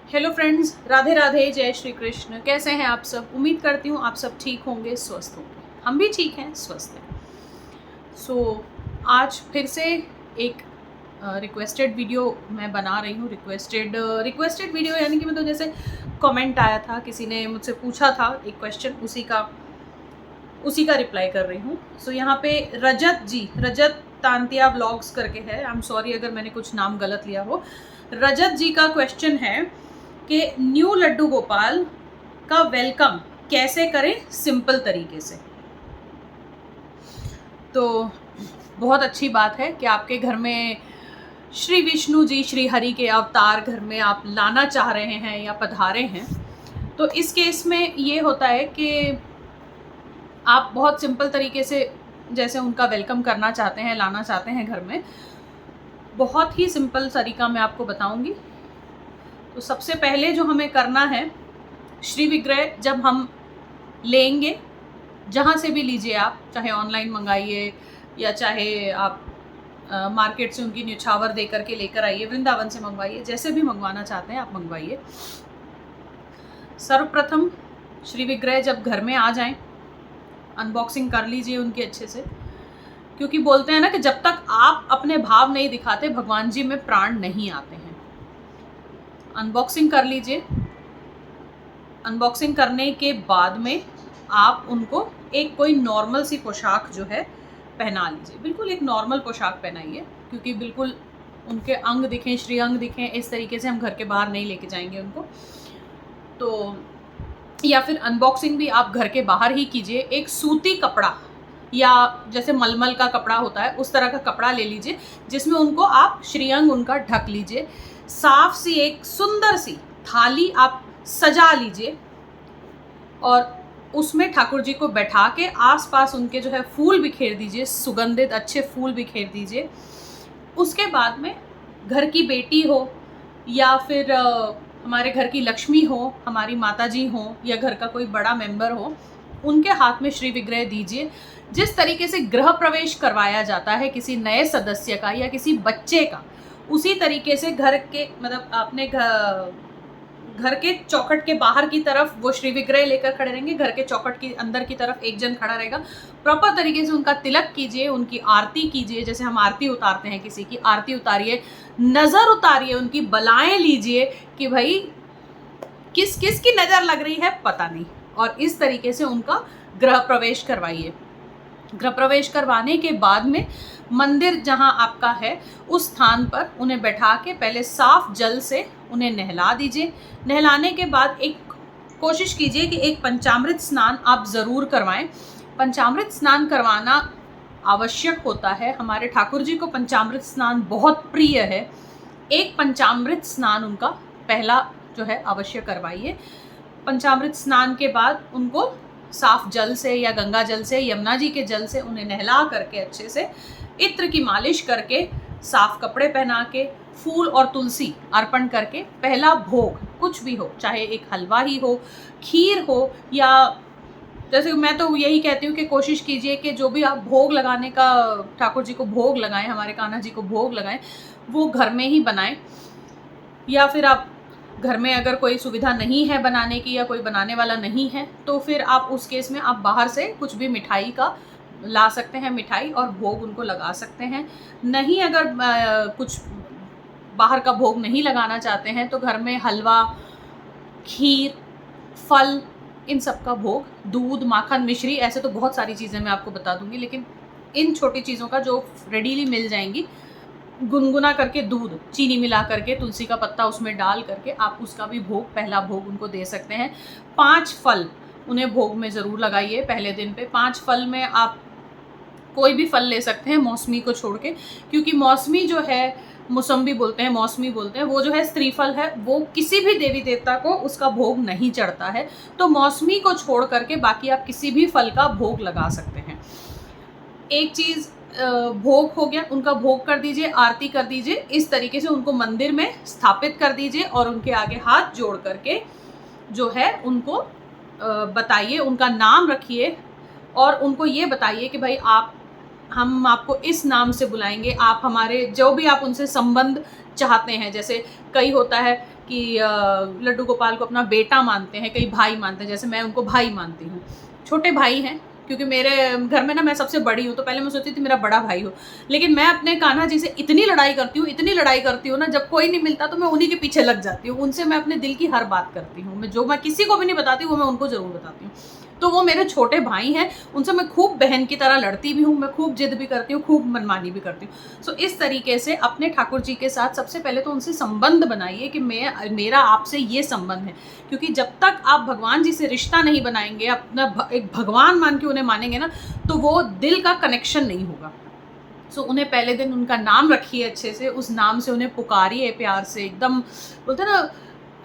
Hello friends, Radhe Radhe, जय श्री कृष्ण। कैसे हैं आप सब? उम्मीद करती हूँ आप सब ठीक होंगे, स्वस्थ होंगे। हम भी ठीक हैं, स्वस्थ हैं। आज फिर से एक रिक्वेस्टेड वीडियो मैं बना रही हूँ। रिक्वेस्टेड वीडियो यानी कि मतलब जैसे कमेंट आया था, किसी ने मुझसे पूछा था एक क्वेश्चन, उसी का रिप्लाई कर रही हूँ। यहाँ पे रजत तांतिया व्लॉग्स करके है। आई एम सॉरी अगर मैंने कुछ नाम गलत लिया हो। रजत जी का क्वेश्चन है कि न्यू लड्डू गोपाल का वेलकम कैसे करें सिंपल तरीके से। तो बहुत अच्छी बात है कि आपके घर में श्री विष्णु जी, श्री हरि के अवतार घर में आप लाना चाह रहे हैं या पधारे हैं। तो इस केस में ये होता है कि आप बहुत सिंपल तरीके से जैसे उनका वेलकम करना चाहते हैं, लाना चाहते हैं घर में, बहुत ही सिंपल तरीका मैं आपको बताऊंगी। तो सबसे पहले जो हमें करना है, श्री विग्रह जब हम लेंगे, जहाँ से भी लीजिए आप, चाहे ऑनलाइन मंगाइए या चाहे आप मार्केट से उनकी न्यौछावर दे करके लेकर आइए, वृंदावन से मंगवाइए, जैसे भी मंगवाना चाहते हैं आप मंगवाइए। सर्वप्रथम श्री विग्रह जब घर में आ जाएं, अनबॉक्सिंग कर लीजिए उनकी अच्छे से, क्योंकि बोलते हैं ना कि जब तक आप अपने भाव नहीं दिखाते भगवान जी में प्राण नहीं आते हैं। अनबॉक्सिंग कर लीजिए। अनबॉक्सिंग करने के बाद में आप उनको एक कोई नॉर्मल सी पोशाक जो है पहना लीजिए। बिल्कुल एक नॉर्मल पोशाक पहनाइए, क्योंकि बिल्कुल उनके अंग दिखें, श्री अंग दिखें, इस तरीके से हम घर के बाहर नहीं लेके जाएंगे उनको। तो या फिर अनबॉक्सिंग भी आप घर के बाहर ही कीजिए। एक सूती कपड़ा या जैसे मलमल का कपड़ा होता है उस तरह का कपड़ा ले लीजिए, जिसमें उनको आप श्रीअंग उनका ढक लीजिए। साफ सी एक सुंदर सी थाली आप सजा लीजिए और उसमें ठाकुर जी को बैठा के आसपास उनके जो है फूल बिखेर दीजिए, सुगंधित अच्छे फूल बिखेर दीजिए। उसके बाद में घर की बेटी हो या फिर हमारे घर की लक्ष्मी हो, हमारी माता जी हो या घर का कोई बड़ा मेंबर हो, उनके हाथ में श्री विग्रह दीजिए। जिस तरीके से गृह प्रवेश करवाया जाता है किसी नए सदस्य का या किसी बच्चे का, उसी तरीके से घर के मतलब अपने घर के चौखट के बाहर की तरफ वो श्री विग्रह लेकर खड़े रहेंगे, घर के चौखट की अंदर की तरफ एक जन खड़ा रहेगा। प्रॉपर तरीके से उनका तिलक कीजिए, उनकी आरती कीजिए, जैसे हम आरती उतारते हैं, किसी की आरती उतारिए, नज़र उतारिए, उनकी बलाएं लीजिए कि भाई किस किस की नज़र लग रही है पता नहीं, और इस तरीके से उनका गृह प्रवेश करवाइए। गृह प्रवेश करवाने के बाद में मंदिर जहां आपका है उस स्थान पर उन्हें बैठा के पहले साफ जल से उन्हें नहला दीजिए। नहलाने के बाद एक कोशिश कीजिए कि एक पंचामृत स्नान आप ज़रूर करवाएं। पंचामृत स्नान करवाना आवश्यक होता है। हमारे ठाकुर जी को पंचामृत स्नान बहुत प्रिय है। एक पंचामृत स्नान उनका पहला जो है अवश्य करवाइए। पंचामृत स्नान के बाद उनको साफ जल से या गंगा जल से, यमुना जी के जल से उन्हें नहला करके अच्छे से इत्र की मालिश करके, साफ कपड़े पहना के, फूल और तुलसी अर्पण करके पहला भोग कुछ भी हो, चाहे एक हलवा ही हो, खीर हो, या जैसे मैं तो यही कहती हूँ कि कोशिश कीजिए कि जो भी आप भोग लगाने का, ठाकुर जी को भोग लगाएं, हमारे कान्हा जी को भोग लगाएं, वो घर में ही बनाएं। या फिर आप घर में अगर कोई सुविधा नहीं है बनाने की या कोई बनाने वाला नहीं है, तो फिर आप उस केस में आप बाहर से कुछ भी मिठाई का ला सकते हैं, मिठाई और भोग उनको लगा सकते हैं। नहीं, अगर कुछ बाहर का भोग नहीं लगाना चाहते हैं तो घर में हलवा, खीर, फल, इन सब का भोग, दूध, माखन, मिश्री, ऐसे तो बहुत सारी चीज़ें मैं आपको बता दूंगी, लेकिन इन छोटी चीज़ों का जो रेडीली मिल जाएंगी, गुनगुना करके दूध, चीनी मिला करके, तुलसी का पत्ता उसमें डाल करके आप उसका भी भोग, पहला भोग उनको दे सकते हैं। 5 फल उन्हें भोग में ज़रूर लगाइए पहले दिन पे। 5 फल में आप कोई भी फल ले सकते हैं मौसमी को छोड़ के, क्योंकि मौसमी जो है, मौसम्बी बोलते हैं, मौसमी बोलते हैं, वो जो है स्त्री फल है, वो किसी भी देवी देवता को उसका भोग नहीं चढ़ता है। तो मौसमी को छोड़ करके बाकी आप किसी भी फल का भोग लगा सकते हैं। एक चीज़ भोग हो गया, उनका भोग कर दीजिए, आरती कर दीजिए, इस तरीके से उनको मंदिर में स्थापित कर दीजिए और उनके आगे हाथ जोड़ करके जो है उनको बताइए, उनका नाम रखिए और उनको ये बताइए कि भाई हम आपको इस नाम से बुलाएंगे, आप हमारे जो भी आप उनसे संबंध चाहते हैं, जैसे कई होता है कि लड्डू गोपाल को अपना बेटा मानते हैं, कई भाई मानते हैं, जैसे मैं उनको भाई मानती हूँ, छोटे भाई हैं, क्योंकि मेरे घर में ना मैं सबसे बड़ी हूँ, तो पहले मैं सोचती थी मेरा बड़ा भाई हो, लेकिन मैं अपने कान्हा जी से इतनी लड़ाई करती हूँ ना, जब कोई नहीं मिलता तो मैं उन्हीं के पीछे लग जाती हूँ, उनसे मैं अपने दिल की हर बात करती हूँ, मैं किसी को भी नहीं बताती, वो मैं उनको ज़रूर बताती हूँ। तो वो मेरे छोटे भाई हैं, उनसे मैं खूब बहन की तरह लड़ती भी हूँ, मैं खूब जिद भी करती हूँ, खूब मनमानी भी करती हूँ। सो इस तरीके से अपने ठाकुर जी के साथ सबसे पहले तो उनसे संबंध बनाइए कि मेरा आपसे ये संबंध है, क्योंकि जब तक आप भगवान जी से रिश्ता नहीं बनाएंगे, अपना एक भगवान मान के उन्हें मानेंगे ना, तो वो दिल का कनेक्शन नहीं होगा। सो उन्हें पहले दिन उनका नाम रखिए अच्छे से, उस नाम से उन्हें पुकारिए प्यार से, एकदम बोलते हैं ना,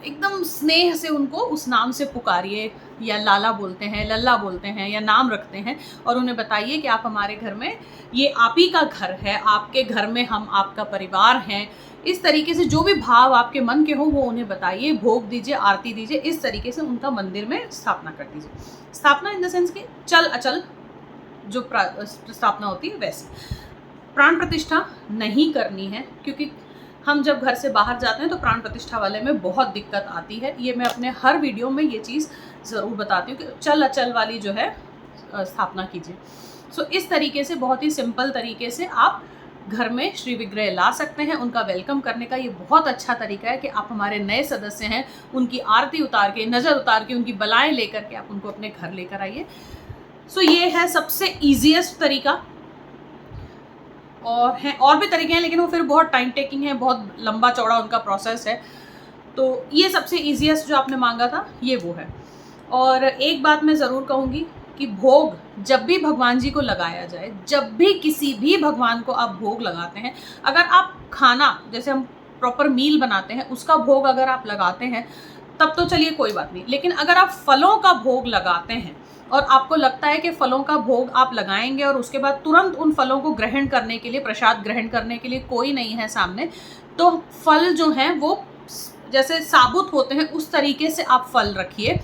एकदम स्नेह से उनको उस नाम से पुकारिए, या लाला बोलते हैं, लल्ला बोलते हैं, या नाम रखते हैं, और उन्हें बताइए कि आप हमारे घर में, ये आप ही का घर है, आपके घर में हम आपका परिवार हैं। इस तरीके से जो भी भाव आपके मन के हो वो उन्हें बताइए, भोग दीजिए, आरती दीजिए, इस तरीके से उनका मंदिर में स्थापना कर दीजिए। स्थापना इन द सेंस कि चल अचल जो स्थापना होती है वैसे। प्राण प्रतिष्ठा नहीं करनी है, क्योंकि हम जब घर से बाहर जाते हैं तो प्राण प्रतिष्ठा वाले में बहुत दिक्कत आती है। ये मैं अपने हर वीडियो में ये चीज़ ज़रूर बताती हूँ कि चल अचल वाली जो है स्थापना कीजिए। सो इस तरीके से बहुत ही सिंपल तरीके से आप घर में श्री विग्रह ला सकते हैं। उनका वेलकम करने का ये बहुत अच्छा तरीका है कि आप हमारे नए सदस्य हैं, उनकी आरती उतार के, नज़र उतार के, उनकी बलाएँ लेकर के आप उनको अपने घर लेकर आइए। सो ये है सबसे ईजीएस्ट तरीका। और हैं और भी तरीके हैं, लेकिन वो फिर बहुत टाइम टेकिंग है, बहुत लंबा चौड़ा उनका प्रोसेस है। तो ये सबसे ईजीएस्ट जो आपने मांगा था ये वो है। और एक बात मैं ज़रूर कहूँगी कि भोग जब भी भगवान जी को लगाया जाए, जब भी किसी भी भगवान को आप भोग लगाते हैं, अगर आप खाना जैसे हम प्रॉपर मील बनाते हैं उसका भोग अगर आप लगाते हैं तब तो चलिए कोई बात नहीं, लेकिन अगर आप फलों का भोग लगाते हैं और आपको लगता है कि फलों का भोग आप लगाएंगे और उसके बाद तुरंत उन फलों को ग्रहण करने के लिए, प्रसाद ग्रहण करने के लिए कोई नहीं है सामने, तो फल जो हैं वो जैसे साबुत होते हैं उस तरीके से आप फल रखिए।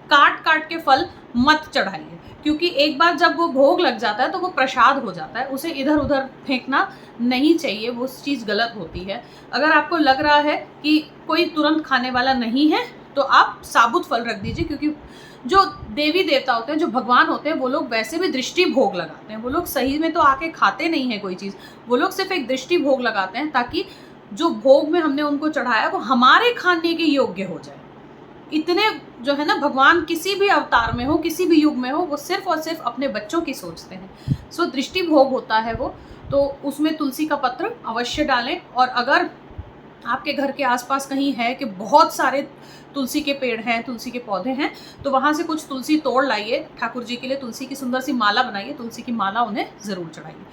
काट काट के फल मत चढ़ाइए, क्योंकि एक बार जब वो भोग लग जाता है तो वो प्रसाद हो जाता है, उसे इधर उधर फेंकना नहीं चाहिए, वो चीज़ गलत होती है। अगर आपको लग रहा है कि कोई तुरंत खाने वाला नहीं है तो आप साबुत फल रख दीजिए, क्योंकि जो देवी देवता होते हैं, जो भगवान होते हैं, वो लोग वैसे भी दृष्टि भोग लगाते हैं, वो लोग सही में तो आके खाते नहीं है कोई चीज़, वो लोग सिर्फ एक दृष्टि भोग लगाते हैं ताकि जो भोग में हमने उनको चढ़ाया वो हमारे खाने के योग्य हो जाए। इतने जो है ना, भगवान किसी भी अवतार में हो, किसी भी युग में हो, वो सिर्फ और सिर्फ अपने बच्चों की सोचते हैं। सो दृष्टि भोग होता है वो, तो उसमें तुलसी का पत्र अवश्य डालें। और अगर आपके घर के आसपास कहीं है कि बहुत सारे तुलसी के पेड़ हैं, तुलसी के पौधे हैं, तो वहाँ से कुछ तुलसी तोड़ लाइए, ठाकुर जी के लिए तुलसी की सुंदर सी माला बनाइए, तुलसी की माला उन्हें ज़रूर चढ़ाइए।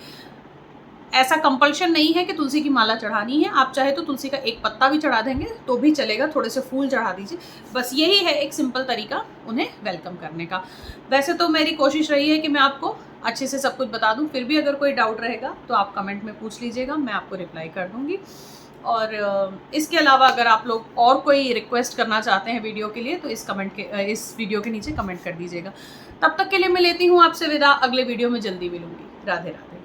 ऐसा कंपल्शन नहीं है कि तुलसी की माला चढ़ानी है, आप चाहे तो तुलसी का एक पत्ता भी चढ़ा देंगे तो भी चलेगा, थोड़े से फूल चढ़ा दीजिए। बस यही है एक सिंपल तरीका उन्हें वेलकम करने का। वैसे तो मेरी कोशिश रही है कि मैं आपको अच्छे से सब कुछ बता दूं, फिर भी अगर कोई डाउट रहेगा तो आप कमेंट में पूछ लीजिएगा, मैं आपको रिप्लाई कर दूंगी। और इसके अलावा अगर आप लोग और कोई रिक्वेस्ट करना चाहते हैं वीडियो के लिए तो इस वीडियो के नीचे कमेंट कर दीजिएगा। तब तक के लिए मैं लेती हूँ आपसे विदा, अगले वीडियो में जल्दी मिलूंगी। राधे राधे।